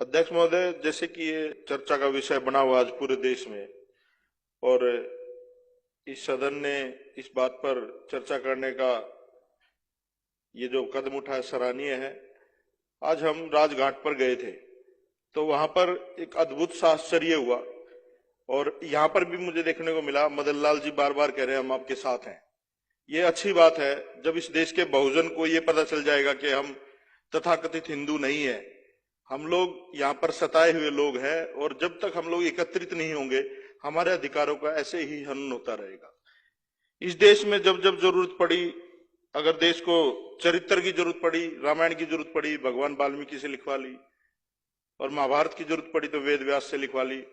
अध्यक्ष महोदय, जैसे कि ये चर्चा का विषय बना हुआ आज पूरे देश में, और इस सदन ने इस बात पर चर्चा करने का ये जो कदम उठाया सराहनीय है। आज हम राजघाट पर गए थे तो वहां पर एक अद्भुत सा आश्चर्य हुआ, और यहाँ पर भी मुझे देखने को मिला। मदन लाल जी बार बार कह रहे हैं हम आपके साथ हैं। ये अच्छी बात है जब इस देश के बहुजन को ये पता चल जाएगा कि हम तथाकथित हिंदू नहीं है, हम लोग यहाँ पर सताए हुए लोग हैं, और जब तक हम लोग एकत्रित नहीं होंगे हमारे अधिकारों का ऐसे ही हनन होता रहेगा। इस देश में जब जब जरूरत पड़ी, अगर देश को चरित्र की जरूरत पड़ी, रामायण की जरूरत पड़ी, भगवान वाल्मीकि से लिखवा ली, और महाभारत की जरूरत पड़ी तो वेद व्यास से लिखवा ली।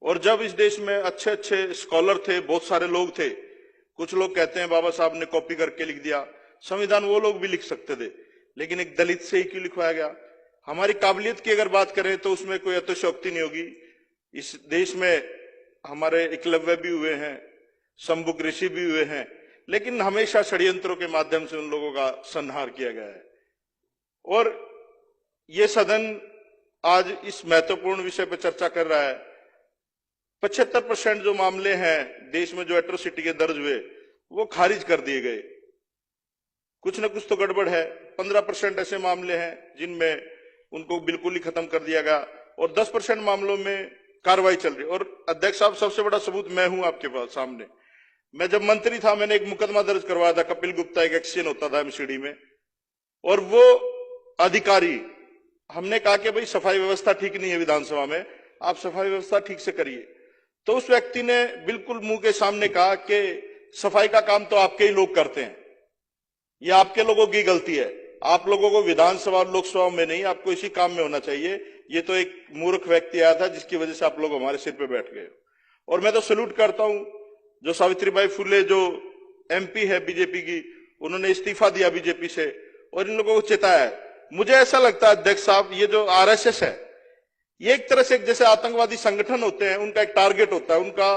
और जब इस देश में अच्छे अच्छे स्कॉलर थे, बहुत सारे लोग थे, कुछ लोग कहते हैं बाबा साहब ने कॉपी करके लिख दिया संविधान, वो लोग भी लिख सकते थे, लेकिन एक दलित से ही क्यों लिखवाया गया? हमारी काबिलियत की अगर बात करें तो उसमें कोई अतिशयोक्ति नहीं होगी। इस देश में हमारे एकलव्य भी हुए हैं, शंभुक ऋषि भी हुए हैं, लेकिन हमेशा षड्यंत्रों के माध्यम से उन लोगों का संहार किया गया है। और ये सदन आज इस महत्वपूर्ण विषय पर चर्चा कर रहा है। 75% जो मामले हैं देश में जो एट्रोसिटी के दर्ज हुए वो खारिज कर दिए गए। कुछ न कुछ तो गड़बड़ है। 15% ऐसे मामले हैं जिनमें उनको बिल्कुल ही खत्म कर दिया गया, और 10% मामलों में कार्रवाई चल रही है। और अध्यक्ष साहब, सबसे बड़ा सबूत मैं हूं आपके पास सामने। मैं जब मंत्री था मैंने एक मुकदमा दर्ज करवाया था, कपिल गुप्ता एक एक्शन होता था एमसीडी में, और वो अधिकारी, हमने कहा कि भाई सफाई व्यवस्था ठीक नहीं है विधानसभा में, आप सफाई व्यवस्था ठीक से करिए। तो उस व्यक्ति ने बिल्कुल मुंह के सामने कहा कि सफाई का काम तो आपके ही लोग करते हैं, ये आपके लोगों की गलती है, आप लोगों को विधानसभा और लोकसभा में नहीं, आपको इसी काम में होना चाहिए। ये तो एक मूर्ख व्यक्ति आया था जिसकी वजह से आप लोग हमारे सिर पे बैठ गए। और मैं तो सैल्यूट करता हूं जो सावित्रीबाई फुले जो एमपी है बीजेपी की, उन्होंने इस्तीफा दिया बीजेपी से और इन लोगों को चेताया है। मुझे ऐसा लगता है अध्यक्ष साहब, ये जो आरएसएस है ये एक तरह से जैसे आतंकवादी संगठन होते हैं, उनका एक टारगेट होता है। उनका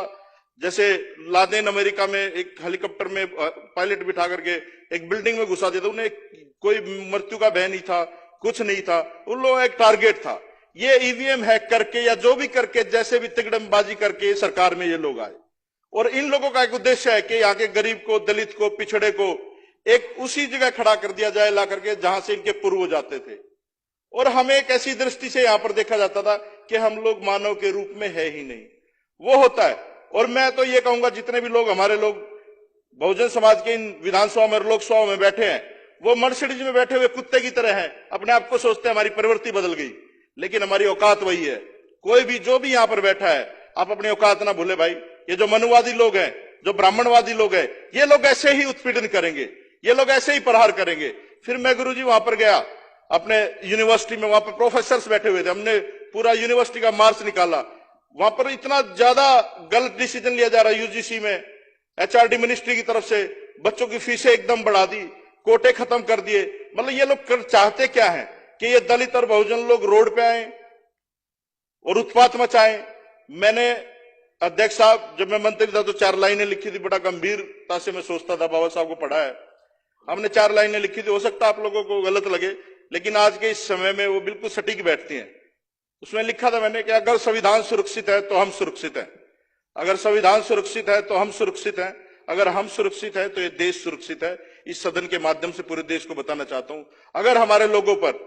जैसे लादेन अमेरिका में एक हेलीकॉप्टर में पायलट बिठा करके एक बिल्डिंग में घुसा दिया था, उन्हें कोई मृत्यु का भय नहीं था, कुछ नहीं था, उन लोगों का एक टारगेट था। ये ईवीएम हैक करके या जो भी करके, जैसे भी तिकड़मबाजी करके सरकार में ये लोग आए, और इन लोगों का एक उद्देश्य है कि यहाँ के गरीब को, दलित को, पिछड़े को एक उसी जगह खड़ा कर दिया जाए ला करके जहां से इनके पूर्वज जाते थे। और हमें एक ऐसी दृष्टि से यहां पर देखा जाता था कि हम लोग मानव के रूप में है ही नहीं, वो होता है। और मैं तो ये कहूंगा जितने भी लोग हमारे लोग बहुजन समाज के इन विधानसभा में, लोकसभा में बैठे हैं, वो मर्सिडीज में बैठे हुए कुत्ते की तरह हैं, अपने आप को सोचते हैं हमारी प्रवृत्ति बदल गई, लेकिन हमारी औकात वही है। कोई भी जो भी यहां पर बैठा है, आप अपनी औकात ना भूले भाई। ये जो मनुवादी लोग हैं, जो ब्राह्मणवादी लोग हैं, ये लोग ऐसे ही उत्पीड़न करेंगे, ये लोग ऐसे ही प्रहार करेंगे। फिर मैं गुरुजी वहां पर गया अपने यूनिवर्सिटी में, वहां पर प्रोफेसर बैठे हुए थे, हमने पूरा यूनिवर्सिटी का मार्च निकाला। वहां पर इतना ज्यादा गलत डिसीजन लिया जा रहा है यूजीसी में, एचआरडी मिनिस्ट्री की तरफ से, बच्चों की फीसें एकदम बढ़ा दी, कोटे खत्म कर दिए। मतलब ये लोग चाहते क्या है कि ये दलित और बहुजन लोग रोड पे आए और उत्पात मचाएं। मैंने अध्यक्ष साहब जब मैं मंत्री था तो 4 लाइनें लिखी थी, बड़ा गंभीरता से मैं सोचता था, बाबा साहब को पढ़ा है, हमने 4 लाइनें लिखी थी। हो सकता है आप लोगों को गलत लगे, लेकिन आज के इस समय में वो बिल्कुल सटीक बैठती हैं। उसमें लिखा था मैंने कि अगर संविधान सुरक्षित है तो हम सुरक्षित हैं, अगर संविधान सुरक्षित है तो हम सुरक्षित हैं, अगर हम सुरक्षित है तो ये देश सुरक्षित है। इस सदन के माध्यम से पूरे देश को बताना चाहता हूं, अगर हमारे लोगों पर,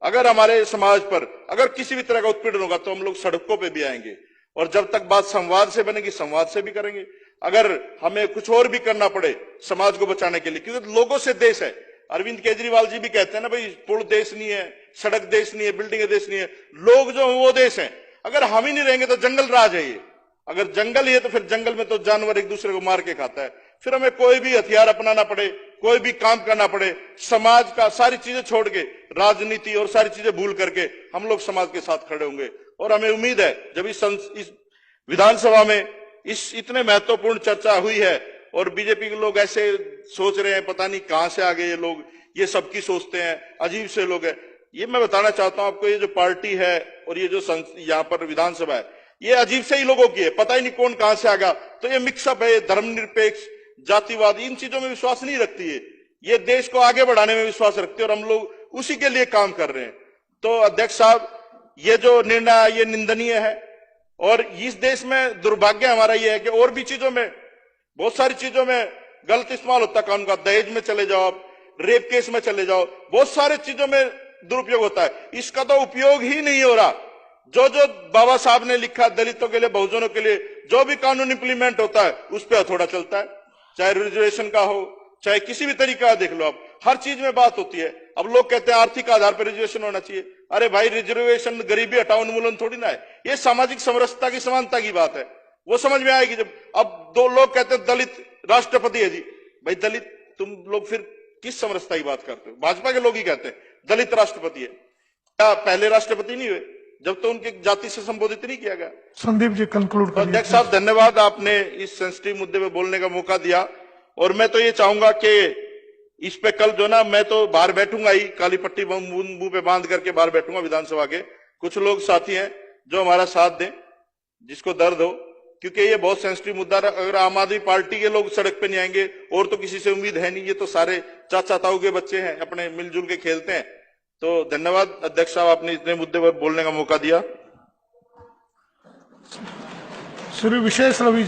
अगर हमारे समाज पर अगर किसी भी तरह का उत्पीड़न होगा तो हम लोग सड़कों पर भी आएंगे, और जब तक बात संवाद से बनेगी संवाद से भी करेंगे। अगर हमें कुछ और भी करना पड़े समाज को बचाने के लिए, क्योंकि लोगों से देश है। अरविंद केजरीवाल जी भी कहते हैं ना भाई, पुल देश नहीं है, सड़क देश नहीं है, बिल्डिंग देश नहीं है, लोग जो है वो देश है। अगर हम ही नहीं रहेंगे तो जंगल राज है ये, अगर जंगल ही है तो फिर जंगल में तो जानवर एक दूसरे को मार के खाता है। फिर हमें कोई भी हथियार अपनाना पड़े, कोई भी काम करना पड़े, समाज का सारी चीजें छोड़ के, राजनीति और सारी चीजें भूल करके हम लोग समाज के साथ खड़े होंगे। और हमें उम्मीद है जब इस विधानसभा में इस इतने महत्वपूर्ण चर्चा हुई है और बीजेपी के लोग ऐसे सोच रहे हैं, पता नहीं कहां से आ गए ये लोग, ये सबकी सोचते हैं, अजीब से लोग हैं। ये मैं बताना चाहता हूं आपको, ये जो पार्टी है और ये जो यहाँ पर विधानसभा है, ये अजीब से ही लोगों की है, पता ही नहीं कौन कहां से आ गया। तो ये मिक्सअप है, धर्मनिरपेक्ष, जातिवाद, इन चीजों में विश्वास नहीं रखती है, ये देश को आगे बढ़ाने में विश्वास रखती है, और हम लोग उसी के लिए काम कर रहे हैं। तो अध्यक्ष साहब, ये जो निर्णय है ये निंदनीय है। और इस देश में दुर्भाग्य हमारा ये है कि और भी चीजों में, बहुत सारी चीजों में गलत इस्तेमाल होता है कानून का। दहेज में चले जाओ, रेप केस में चले जाओ, बहुत सारे चीजों में दुरुपयोग होता है। इसका तो उपयोग ही नहीं हो रहा। जो जो बाबा साहब ने लिखा दलितों के लिए, बहुजनों के लिए, जो भी कानून इंप्लीमेंट होता है उस पर हथौड़ा चलता है। चाहे रिजर्वेशन का हो, चाहे किसी भी तरीका का देख लो आप, हर चीज में बात होती है। अब लोग कहते हैं आर्थिक आधार पर रिजर्वेशन होना चाहिए। अरे भाई, रिजर्वेशन गरीबी हटाओ उन्मूलन थोड़ी ना है, ये सामाजिक समरसता की, समानता की बात है। वो समझ में आएगी जब अब दो लोग कहते हैं दलित राष्ट्रपति है जी। भाई दलित, तुम लोग फिर किस समरसता की बात करते हो? भाजपा के लोग ही कहते हैं दलित राष्ट्रपति है। क्या पहले राष्ट्रपति नहीं हुए जब तो उनकी जाति से संबोधित नहीं किया गया? संदीप जी कंक्लूड करिए। अध्यक्ष साहब धन्यवाद, आपने इस सेंसिटिव मुद्दे पे बोलने का मौका दिया। और मैं तो ये चाहूंगा कि इस पे कल जो ना, मैं तो बाहर बैठूंगा ही, काली पट्टी मुंह पे बांध करके बाहर बैठूंगा विधानसभा के। कुछ लोग साथी हैं जो हमारा साथ दें, जिसको दर्द हो, क्योंकि ये बहुत सेंसिटिव मुद्दा है। अगर आम आदमी पार्टी के लोग सड़क पे नहीं आएंगे और तो किसी से उम्मीद है नहीं। ये तो सारे चाचा ताऊ के बच्चे हैं, अपने मिलजुल के खेलते हैं। तो धन्यवाद अध्यक्ष साहब, आपने इतने मुद्दे पर बोलने का मौका दिया। श्री विशेष रवि